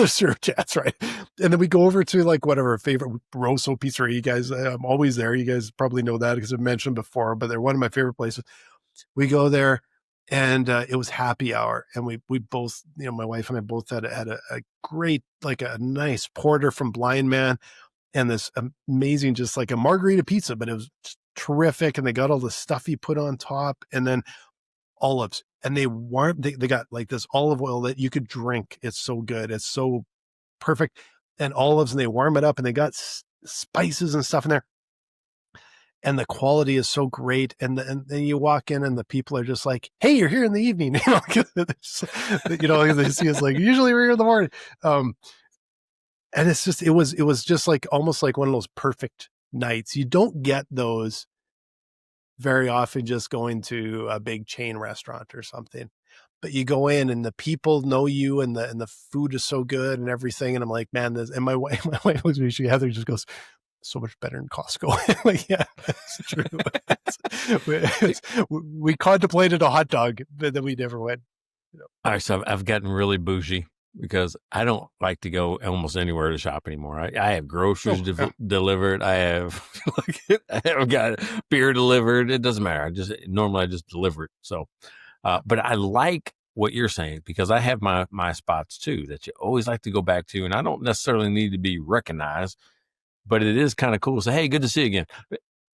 Zero chance, right? And then we go over to like whatever favorite Rosso Pizzeria. You guys, I'm always there. You guys probably know that because I've mentioned before, but they're one of my favorite places. We go there and it was happy hour. And we both, my wife and I both had a great, like a nice porter from Blind Man and this amazing, just like a margarita pizza, but it was terrific. And they got all the stuff you put on top and then olives. And they got like this olive oil that you could drink. It's so good. It's so perfect. And olives, and they warm it up and they got spices and stuff in there. And the quality is so great. And then you walk in and the people are just like, hey, you're here in the evening. They see us like, usually we're here in the morning. And it's just, it was just like, almost like one of those perfect nights. You don't get those very often just going to a big chain restaurant or something, but you go in and the people know you and the food is so good and everything. And I'm like, man, and my wife looks at me, Heather just goes, so much better than Costco. Like, yeah, that's true. We contemplated a hot dog, but then we never went. All right. So I've gotten really bougie because I don't like to go almost anywhere to shop anymore. I have groceries delivered. I have got beer delivered. It doesn't matter. I just deliver it. So, but I like what you're saying because I have my spots too that you always like to go back to, and I don't necessarily need to be recognized, but it is kind of cool to say, hey, good to see you again.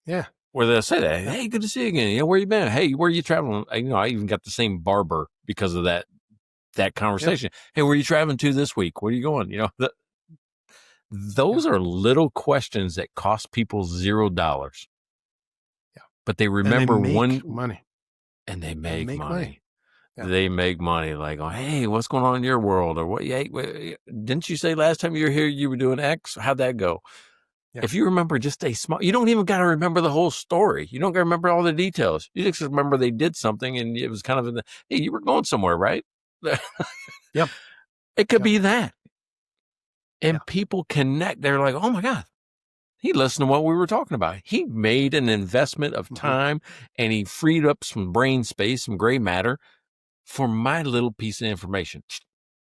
Yeah. Or they'll say that, hey, good to see you again. Where you been? Hey, where you traveling? I even got the same barber because of that conversation. Yep. Hey, where are you traveling to this week? Where are you going? Those are little questions that cost people $0. Yeah. But they remember money. And they make money. Yeah. They make money like, oh, hey, what's going on in your world? Or what? Didn't you say last time you were here, you were doing X? How'd that go? Yeah. If you remember just a small, you don't even got to remember the whole story. You don't got to remember all the details. You just remember they did something and it was kind of hey, you were going somewhere, right? Yep. It could be that. And people connect. They're like, oh my God, he listened to what we were talking about. He made an investment of time and he freed up some brain space, some gray matter for my little piece of information.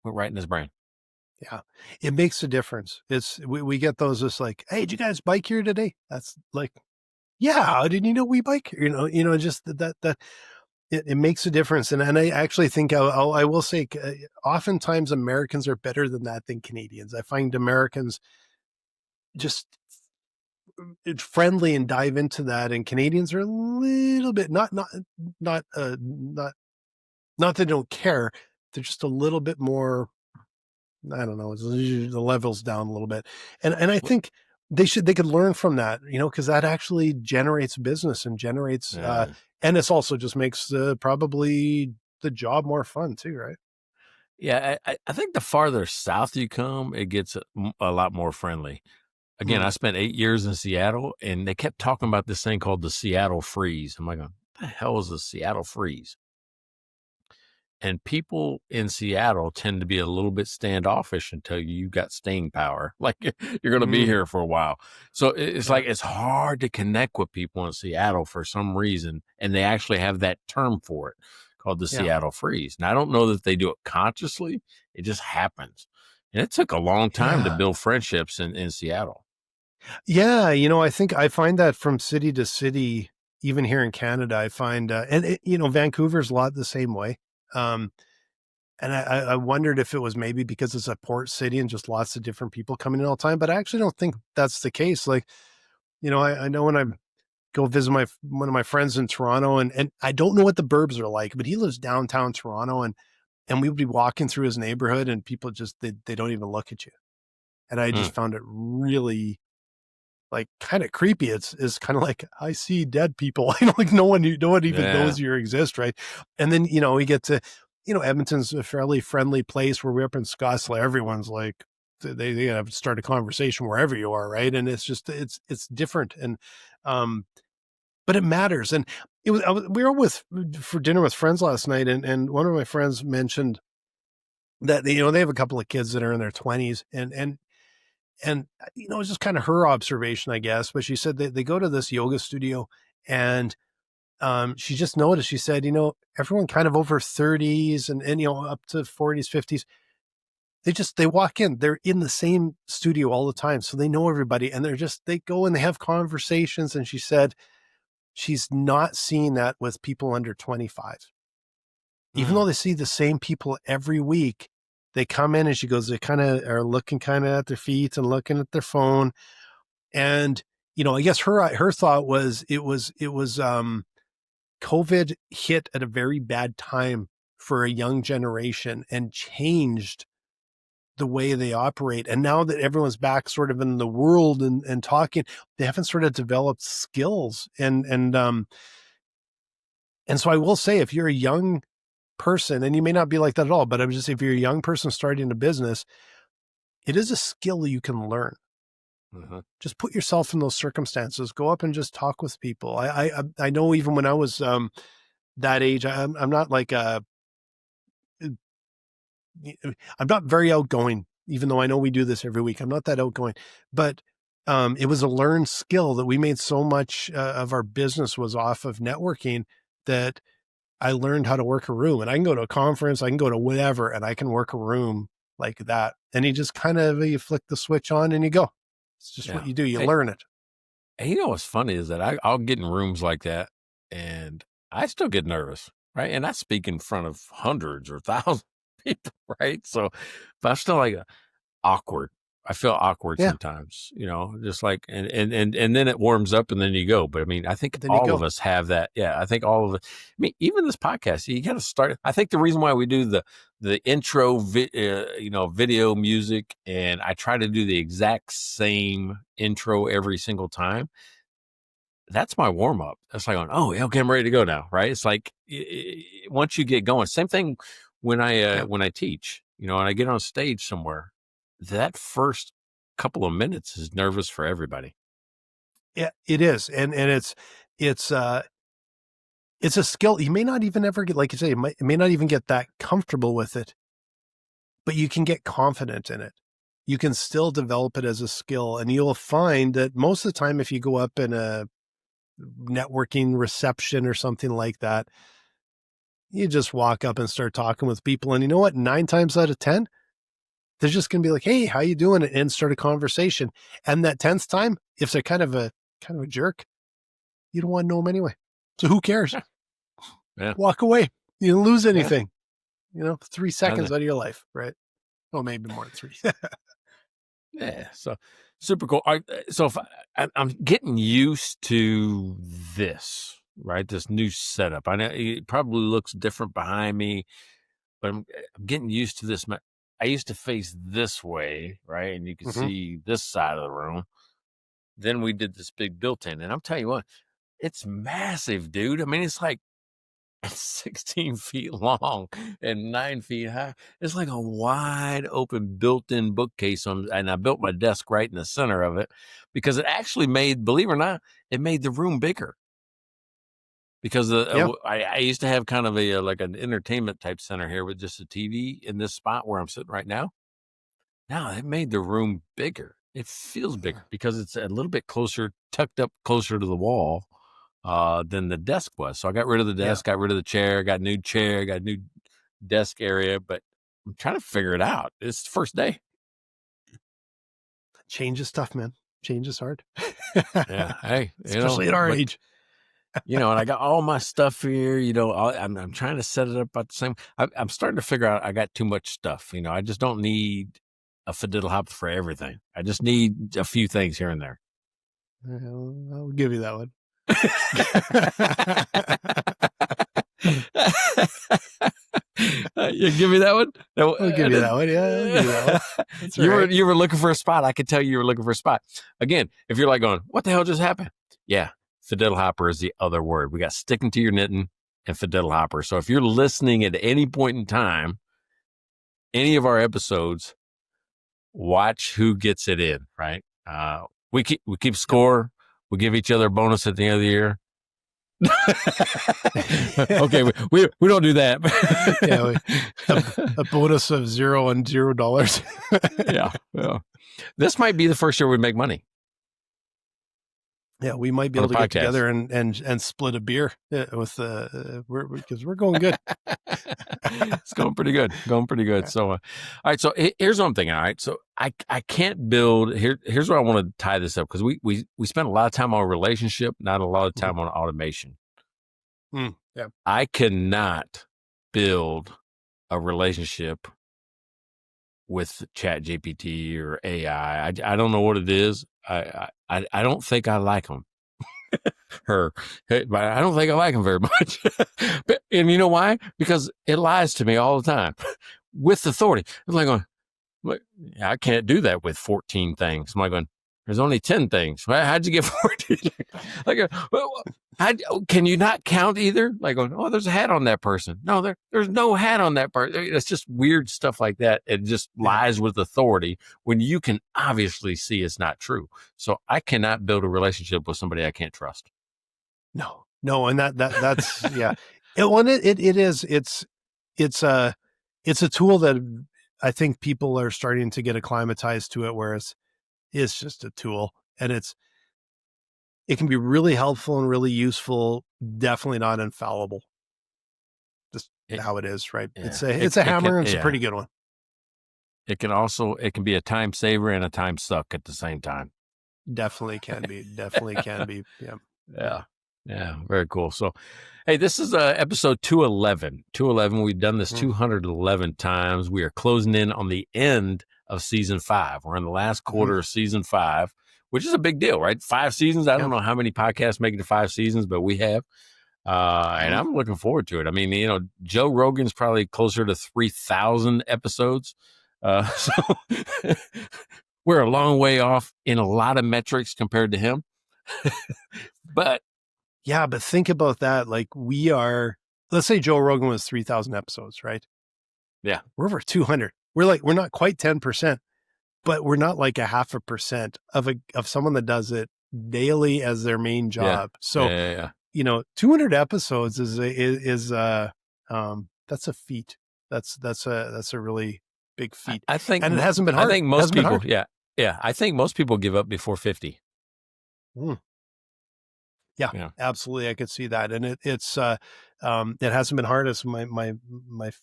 Went right in his brain. Yeah. It makes a difference. We get those just like, hey, did you guys bike here today? That's like, yeah. Didn't you know we bike? Just that it makes a difference. And I actually think I will say oftentimes Americans are better than that than Canadians. I find Americans just friendly and dive into that. And Canadians are a little bit not that they don't care. They're just a little bit more, I don't know, the level's down a little bit. And I think they could learn from that, because that actually generates business and generates, Yeah. and it's also just makes probably the job more fun too, right? Yeah, I think the farther south you come, it gets a lot more friendly. Again, Hmm. I spent 8 years in Seattle, and they kept talking about this thing called the Seattle Freeze. I'm like, "What the hell is the Seattle Freeze?" And people in Seattle tend to be a little bit standoffish until you got staying power. Like you're going to be Mm, here for a while. So it's yeah, like it's hard to connect with people in Seattle for some reason. And they actually have that term for it called the yeah, Seattle Freeze. Now, I don't know that they do it consciously, it just happens. And it took a long time to yeah, build friendships in Seattle. yeah. I think I find that from city to city, even here in Canada, I find, Vancouver's a lot the same way. Um, and I wondered if it was maybe because it's a port city and just lots of different people coming in all the time, but I actually don't think that's the case. Like, I know when I go visit one of my friends in Toronto, and I don't know what the burbs are like, but he lives downtown Toronto, and we would be walking through his neighborhood and people just they don't even look at you. And I Mm, just found it really like kind of creepy. It's kind of like I see dead people. Like no one even yeah. knows you exist, right? And then we get to Edmonton's a fairly friendly place. Where we're up in Scottsdale, everyone's like they have to start a conversation wherever you are, right? And it's just it's different, and um, but it matters. And we were with for dinner with friends last night, and one of my friends mentioned that they have a couple of kids that are in their 20s, and it's just kind of her observation, I guess. But she said they go to this yoga studio, and she just noticed. She said, everyone kind of over 30s and up to 40s, 50s. They walk in. They're in the same studio all the time, so they know everybody, and they go and they have conversations. And she said she's not seeing that with people under 25. Even Mm, though they see the same people every week, they come in, and she goes, they kind of are looking kind of at their feet and looking at their phone. And, I guess her thought was it was COVID hit at a very bad time for a young generation and changed the way they operate. And now that everyone's back sort of in the world and talking, they haven't sort of developed skills. And so I will say, if you're a young person, and you may not be like that at all, but I'm just, if you're a young person starting a business, it is a skill you can learn. mhm. Just put yourself in those circumstances. Go up and just talk with people. I know even when I was that age, I'm not like I'm not very outgoing, even though I know we do this every week. I'm not that outgoing, but it was a learned skill that we made so much of our business was off of networking that I learned how to work a room. And I can go to a conference, I can go to whatever, and I can work a room like that. And you just kind of you flick the switch on and you go. It's just what Yeah. you do. You Hey, learn it. and what's funny is that I'll get in rooms like that and I still get nervous, right? And I speak in front of hundreds or thousands of people, right? So, but I'm still like awkward. I feel awkward Yeah. sometimes, just like, and then it warms up and then you go. But I mean, I think Then you all of go. us have that. Yeah. I think all of it. I mean, even this podcast, you got to start. I think the reason why we do the intro, video music, and I try to do the exact same intro every single time. That's my warm up. That's like, oh, yeah, okay, I'm ready to go now. Right. It's like once you get going, same thing Yeah. when I teach, and I get on stage somewhere, that first couple of minutes is nervous for everybody. Yeah, it is. And it's it's a skill. You may not even ever get, like you say, you may not even get that comfortable with it, but you can get confident in it. You can still develop it as a skill. And you'll find that most of the time, if you go up in a networking reception or something like that, you just walk up and start talking with people. And you know what? 9 times out of 10, they're just going to be like, "Hey, how you doing?" and start a conversation. And that 10th time, if they're kind of a jerk, you don't want to know them anyway. So who cares? Yeah. Walk away. You didn't lose Yeah. anything. 3 I seconds think- out of your life, right? Oh, maybe more than 3. Yeah. So super cool. So if I'm getting used to this, right? This new setup. I know it probably looks different behind me, but I'm getting used to this. I used to face this way, right? And you can Mhm. see this side of the room. then we did this big built-in, and I'm telling you what, it's massive, dude. I mean, it's like 16 feet long and 9 feet high. It's like a wide open built-in bookcase and I built my desk right in the center of it because it actually made, believe it or not, it made the room bigger. Because I used to have kind of a like an entertainment type center here with just a TV in this spot where I'm sitting right now. Now it made the room bigger. It feels bigger because it's a little bit closer, tucked up closer to the wall than the desk was. So I got rid of the desk, got rid of the chair, got new chair, got new desk area, but I'm trying to figure it out. It's the first day. Change is tough, man. Change is hard. Yeah. Hey, especially at our age. And I got all my stuff here, I'm trying to set it up about the same. I'm starting to figure out I got too much stuff. I just don't need a fiddle hop for everything. I just need a few things here and there. I'll give you that one. You give me that one? No, I'll give you that one. Yeah, I'll give you that one. That's you were looking for a spot. I could tell you were looking for a spot. Again, if you're like going, what the hell just happened? Yeah, fiddle hopper is the other word. We got sticking to your knitting and fiddle hopper. So if you're listening at any point in time, any of our episodes, watch who gets it in, right? We keep score. We give each other a bonus at the end of the year. Okay, we don't do that. A bonus of $0 and $0. Yeah. This might be the first year we make money. Yeah, we might be able to get together and split a beer with because we're going good. It's going pretty good. Yeah. So, all right. So here's one thing. All right. So I can't build here. Here's where I want to tie this up because we spent a lot of time on relationship, not a lot of time on automation. Yeah. I cannot build a relationship with Chat GPT or AI. I don't know what it is. I don't think I like them. But I don't think I like them very much. And you know why? Because it lies to me all the time with authority. It's like going, I can't do that with 14 things. I'm like going, there's only 10 things. How'd you get 14? Can you not count either? Like, there's a hat on that person. No, there's no hat on that person. It's just weird stuff like that. It just lies with authority when you can obviously see it's not true. So I cannot build a relationship with somebody I can't trust. No. And that's, yeah. It's a tool that I think people are starting to get acclimatized to it, whereas it's just a tool and it can be really helpful and really useful. Definitely not infallible. Just how it is, right? Yeah. It's a hammer and it's a pretty good one. It can be a time saver and a time suck at the same time. Definitely can be. Yeah. Yeah. Very cool. So, hey, this is episode 211. 211. We've done this 211 times. We are closing in on the end of season 5. We're in the last quarter of season 5, which is a big deal, right? 5 seasons. I don't know how many podcasts make it to 5 seasons, but we have. And I'm looking forward to it. I mean, Joe Rogan's probably closer to 3,000 episodes. So we're a long way off in a lot of metrics compared to him. But think about that. Like let's say Joe Rogan was 3,000 episodes, right? Yeah. We're over 200. We're not quite 10%, but we're not like 0.5% of someone that does it daily as their main job. Yeah. So, 200 episodes is that's a feat. That's a really big feat. I think, and it hasn't been hard. I think most people, yeah. I think most people give up before 50. Yeah, absolutely. I could see that. And it hasn't been hard. It's my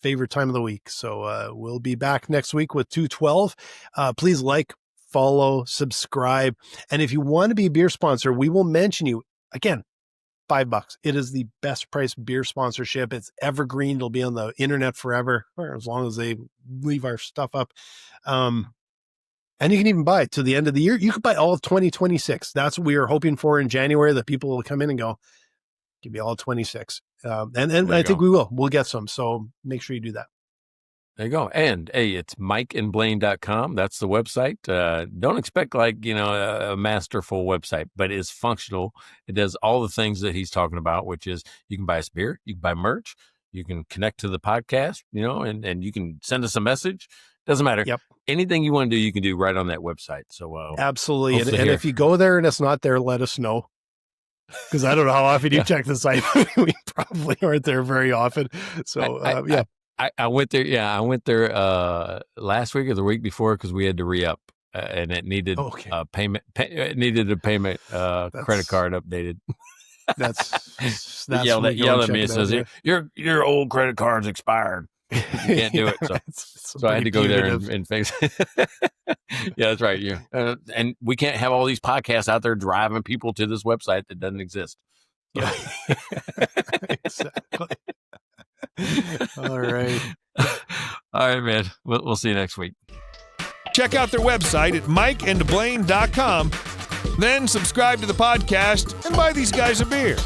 favorite time of the week. So we'll be back next week with 212. Please like, follow, subscribe. And if you want to be a beer sponsor, we will mention you again. $5. It is the best price beer sponsorship. It's evergreen. It'll be on the internet forever, or as long as they leave our stuff up. And you can even buy it to the end of the year. You could buy all of 2026. That's what we are hoping for in January, that people will come in and go, give me all 26. And I think we will. We'll get some. So make sure you do that. There you go. And hey, it's mikeandblaine.com. That's the website. Don't expect a masterful website, but it's functional. It does all the things that he's talking about, which is you can buy us beer, you can buy merch, you can connect to the podcast, and you can send us a message. Doesn't matter. Yep. Anything you want to do, you can do right on that website. So absolutely. And if you go there and it's not there, let us know. Because I don't know how often you check the site. We probably aren't there very often. So I went there. Yeah, I went there last week or the week before because we had to re-up, and it needed a payment. It needed a payment credit card updated. That's yelled at me and says, "Your old credit card's expired. You can't do it." So I had to go there and fix it. Yeah, that's right. Yeah, and we can't have all these podcasts out there driving people to this website that doesn't exist. So. Yeah, exactly. All right. All right, man. We'll see you next week. Check out their website at mikeandblaine.com. Then subscribe to the podcast and buy these guys a beer.